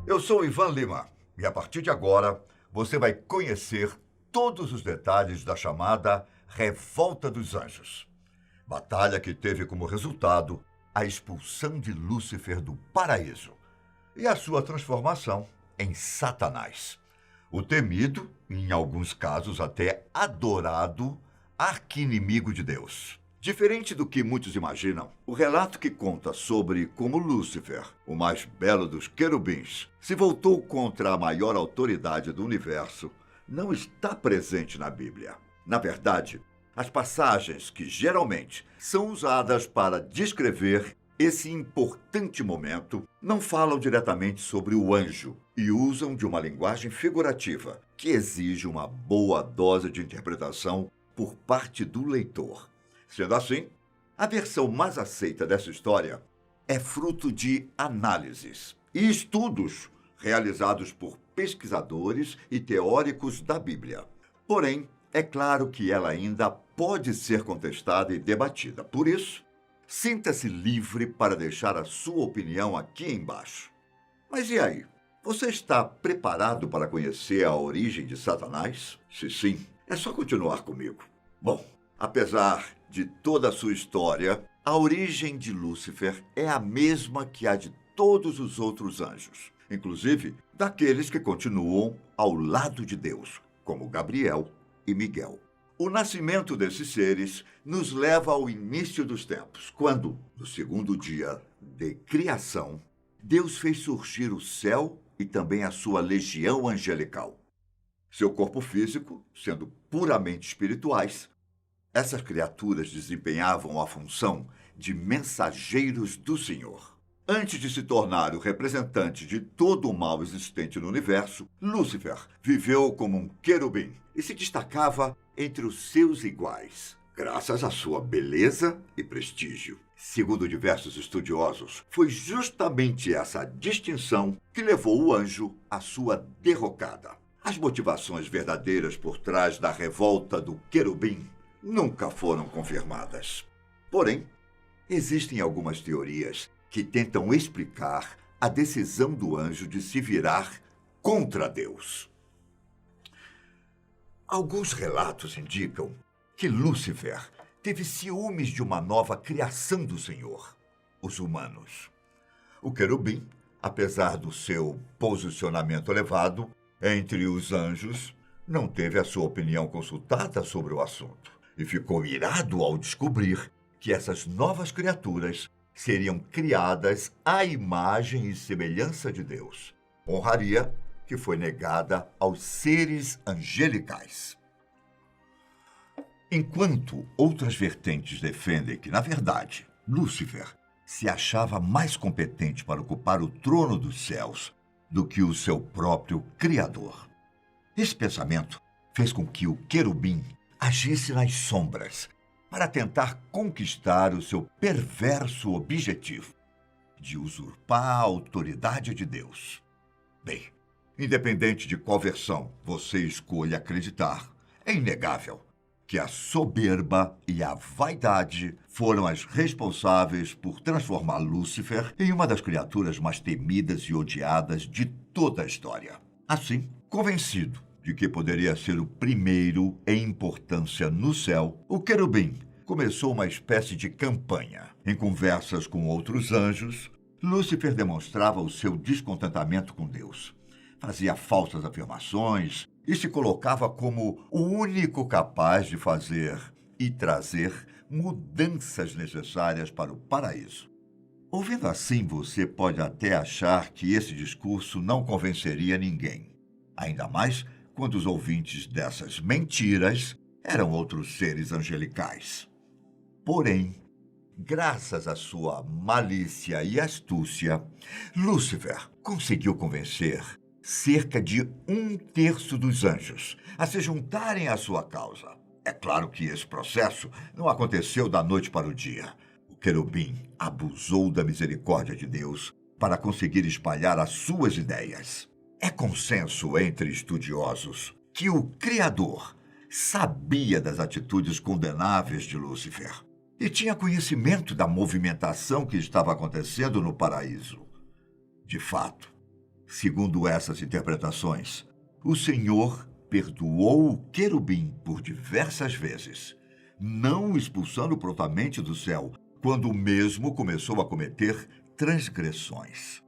Eu sou Ivan Lima e a partir de agora você vai conhecer todos os detalhes da chamada Revolta dos Anjos. Batalha que teve como resultado a expulsão de Lúcifer do paraíso e a sua transformação em Satanás, o temido, e em alguns casos até adorado, arqui-inimigo de Deus. Diferente do que muitos imaginam, o relato que conta sobre como Lúcifer, o mais belo dos querubins, se voltou contra a maior autoridade do universo, não está presente na Bíblia. Na verdade, as passagens que geralmente são usadas para descrever esse importante momento não falam diretamente sobre o anjo e usam de uma linguagem figurativa que exige uma boa dose de interpretação por parte do leitor. Sendo assim, a versão mais aceita dessa história é fruto de análises e estudos realizados por pesquisadores e teóricos da Bíblia. Porém, é claro que ela ainda pode ser contestada e debatida. Por isso, sinta-se livre para deixar a sua opinião aqui embaixo. Mas e aí? Você está preparado para conhecer a origem de Satanás? Se sim, é só continuar comigo. Bom, apesar de toda a sua história, a origem de Lúcifer é a mesma que a de todos os outros anjos, inclusive daqueles que continuam ao lado de Deus, como Gabriel e Miguel. O nascimento desses seres nos leva ao início dos tempos, quando, no segundo dia de criação, Deus fez surgir o céu e também a sua legião angelical. Seu corpo físico, sendo puramente espirituais, essas criaturas desempenhavam a função de mensageiros do Senhor. Antes de se tornar o representante de todo o mal existente no universo, Lúcifer viveu como um querubim e se destacava entre os seus iguais, graças à sua beleza e prestígio. Segundo diversos estudiosos, foi justamente essa distinção que levou o anjo à sua derrocada. As motivações verdadeiras por trás da revolta do querubim nunca foram confirmadas. Porém, existem algumas teorias que tentam explicar a decisão do anjo de se virar contra Deus. Alguns relatos indicam que Lúcifer teve ciúmes de uma nova criação do Senhor, os humanos. O querubim, apesar do seu posicionamento elevado entre os anjos, não teve a sua opinião consultada sobre o assunto e ficou irado ao descobrir que essas novas criaturas seriam criadas à imagem e semelhança de Deus. Honraria que foi negada aos seres angelicais. Enquanto outras vertentes defendem que, na verdade, Lúcifer se achava mais competente para ocupar o trono dos céus do que o seu próprio Criador. Esse pensamento fez com que o querubim agisse nas sombras para tentar conquistar o seu perverso objetivo de usurpar a autoridade de Deus. Bem, independente de qual versão você escolha acreditar, é inegável que a soberba e a vaidade foram as responsáveis por transformar Lúcifer em uma das criaturas mais temidas e odiadas de toda a história. Assim, convencido de que poderia ser o primeiro em importância no céu, o querubim começou uma espécie de campanha. Em conversas com outros anjos, Lúcifer demonstrava o seu descontentamento com Deus. Fazia falsas afirmações e se colocava como o único capaz de fazer e trazer mudanças necessárias para o paraíso. Ouvindo assim, você pode até achar que esse discurso não convenceria ninguém. Ainda mais quando os ouvintes dessas mentiras eram outros seres angelicais. Porém, graças à sua malícia e astúcia, Lúcifer conseguiu convencer cerca de 1/3 dos anjos a se juntarem à sua causa. É claro que esse processo não aconteceu da noite para o dia. O querubim abusou da misericórdia de Deus para conseguir espalhar as suas ideias. É consenso entre estudiosos que o Criador sabia das atitudes condenáveis de Lúcifer e tinha conhecimento da movimentação que estava acontecendo no paraíso. De fato, Segundo essas interpretações, o Senhor perdoou o querubim por diversas vezes, não o expulsando prontamente do céu, quando o mesmo começou a cometer transgressões.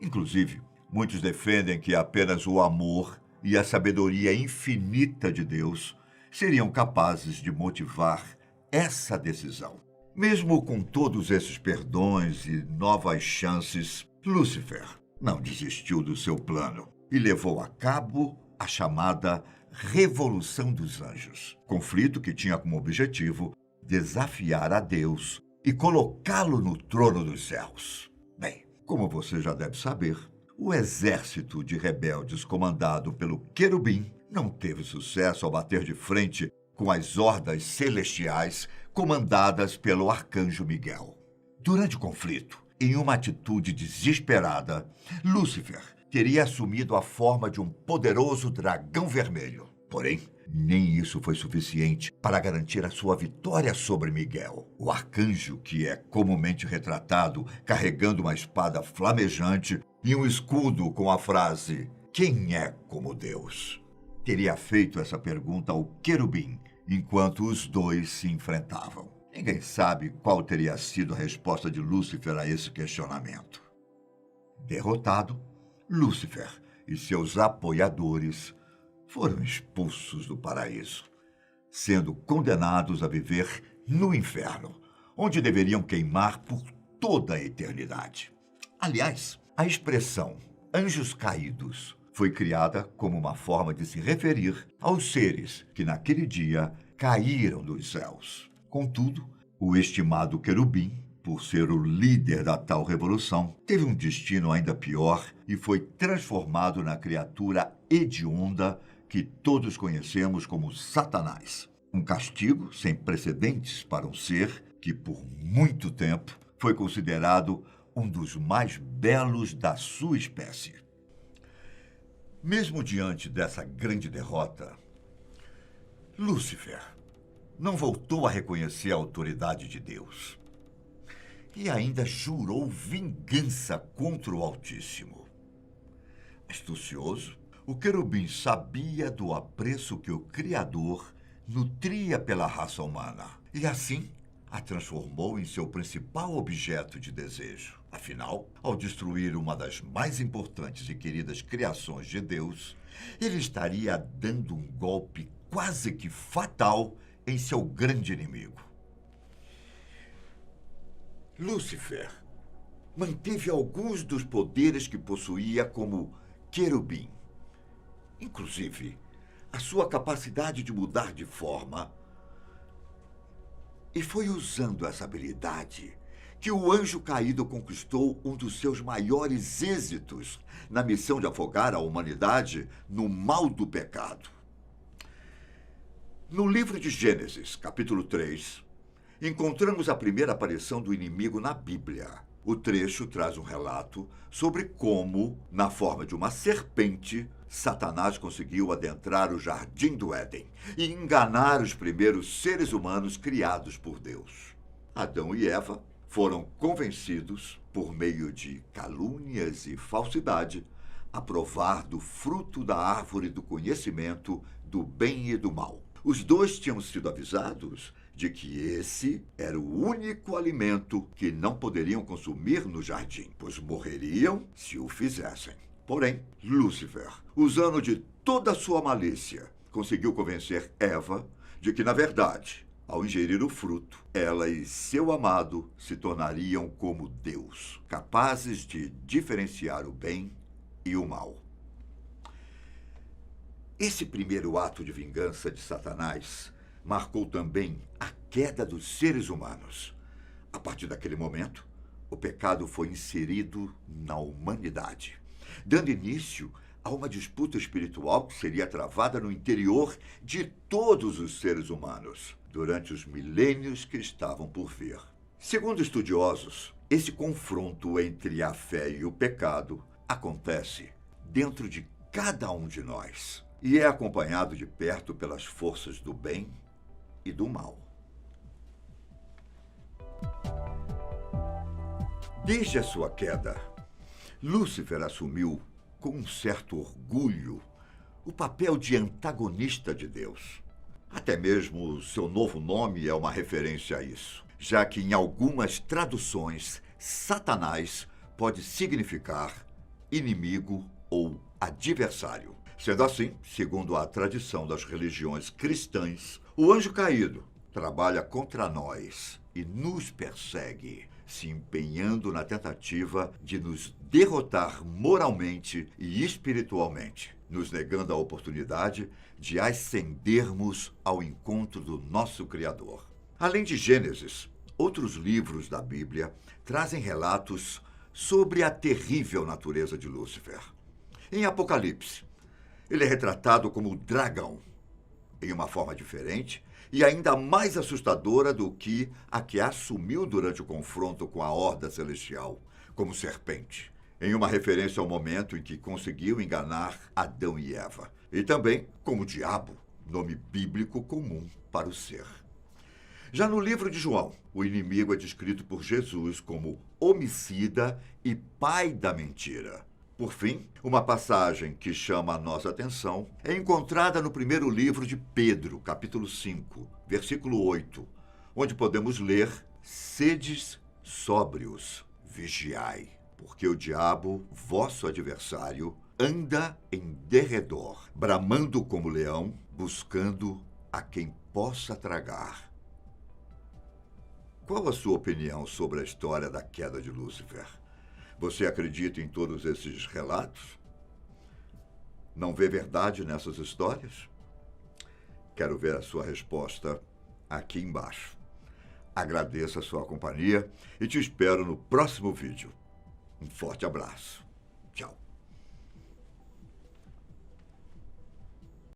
Inclusive, muitos defendem que apenas o amor e a sabedoria infinita de Deus seriam capazes de motivar essa decisão. Mesmo com todos esses perdões e novas chances, Lúcifer não desistiu do seu plano e levou a cabo a chamada Revolução dos Anjos, conflito que tinha como objetivo desafiar a Deus e colocá-lo no trono dos céus. Bem, como você já deve saber, o exército de rebeldes comandado pelo querubim não teve sucesso ao bater de frente com as hordas celestiais comandadas pelo arcanjo Miguel. Durante o conflito, em uma atitude desesperada, Lúcifer teria assumido a forma de um poderoso dragão vermelho. Porém, nem isso foi suficiente para garantir a sua vitória sobre Miguel. O arcanjo, que é comumente retratado carregando uma espada flamejante e um escudo com a frase "Quem é como Deus?", teria feito essa pergunta ao querubim enquanto os dois se enfrentavam. Ninguém sabe qual teria sido a resposta de Lúcifer a esse questionamento. Derrotado, Lúcifer e seus apoiadores foram expulsos do paraíso, sendo condenados a viver no inferno, onde deveriam queimar por toda a eternidade. Aliás, a expressão anjos caídos foi criada como uma forma de se referir aos seres que naquele dia caíram dos céus. Contudo, o estimado querubim, por ser o líder da tal revolução, teve um destino ainda pior e foi transformado na criatura hedionda que todos conhecemos como Satanás. Um castigo sem precedentes para um ser que, por muito tempo, foi considerado um dos mais belos da sua espécie. Mesmo diante dessa grande derrota, Lúcifer não voltou a reconhecer a autoridade de Deus e ainda jurou vingança contra o Altíssimo. Astucioso, o querubim sabia do apreço que o Criador nutria pela raça humana e, assim, a transformou em seu principal objeto de desejo. Afinal, ao destruir uma das mais importantes e queridas criações de Deus, ele estaria dando um golpe quase que fatal em seu grande inimigo. Lúcifer manteve alguns dos poderes que possuía como querubim. Inclusive, a sua capacidade de mudar de forma. E foi usando essa habilidade que o anjo caído conquistou um dos seus maiores êxitos na missão de afogar a humanidade no mal do pecado. No livro de Gênesis, capítulo 3, encontramos a primeira aparição do inimigo na Bíblia. O trecho traz um relato sobre como, na forma de uma serpente, Satanás conseguiu adentrar o jardim do Éden e enganar os primeiros seres humanos criados por Deus. Adão e Eva foram convencidos, por meio de calúnias e falsidade, a provar do fruto da árvore do conhecimento do bem e do mal. Os dois tinham sido avisados de que esse era o único alimento que não poderiam consumir no jardim, pois morreriam se o fizessem. Porém, Lúcifer, usando de toda a sua malícia, conseguiu convencer Eva de que, na verdade, ao ingerir o fruto, ela e seu amado se tornariam como Deus, capazes de diferenciar o bem e o mal. Esse primeiro ato de vingança de Satanás marcou também a queda dos seres humanos. A partir daquele momento, o pecado foi inserido na humanidade, dando início a uma disputa espiritual que seria travada no interior de todos os seres humanos durante os milênios que estavam por vir. Segundo estudiosos, esse confronto entre a fé e o pecado acontece dentro de cada um de nós e é acompanhado de perto pelas forças do bem e do mal. Desde a sua queda, Lúcifer assumiu com um certo orgulho, o papel de antagonista de Deus. Até mesmo seu novo nome é uma referência a isso, já que em algumas traduções, Satanás pode significar inimigo ou adversário. Sendo assim, segundo a tradição das religiões cristãs, o anjo caído trabalha contra nós e nos persegue, se empenhando na tentativa de nos derrotar moralmente e espiritualmente, nos negando a oportunidade de ascendermos ao encontro do nosso Criador. Além de Gênesis, outros livros da Bíblia trazem relatos sobre a terrível natureza de Lúcifer. Em Apocalipse, ele é retratado como dragão, em uma forma diferente e ainda mais assustadora do que a que assumiu durante o confronto com a horda celestial, como serpente, em uma referência ao momento em que conseguiu enganar Adão e Eva, e também como diabo, nome bíblico comum para o ser. Já no livro de João, o inimigo é descrito por Jesus como homicida e pai da mentira. Por fim, uma passagem que chama a nossa atenção é encontrada no primeiro livro de Pedro, capítulo 5, versículo 8, onde podemos ler: sedes sóbrios, vigiai, porque o diabo, vosso adversário, anda em derredor, bramando como leão, buscando a quem possa tragar. Qual a sua opinião sobre a história da queda de Lúcifer? Você acredita em todos esses relatos? Não vê verdade nessas histórias? Quero ver a sua resposta aqui embaixo. Agradeço a sua companhia e te espero no próximo vídeo. Um forte abraço. Tchau.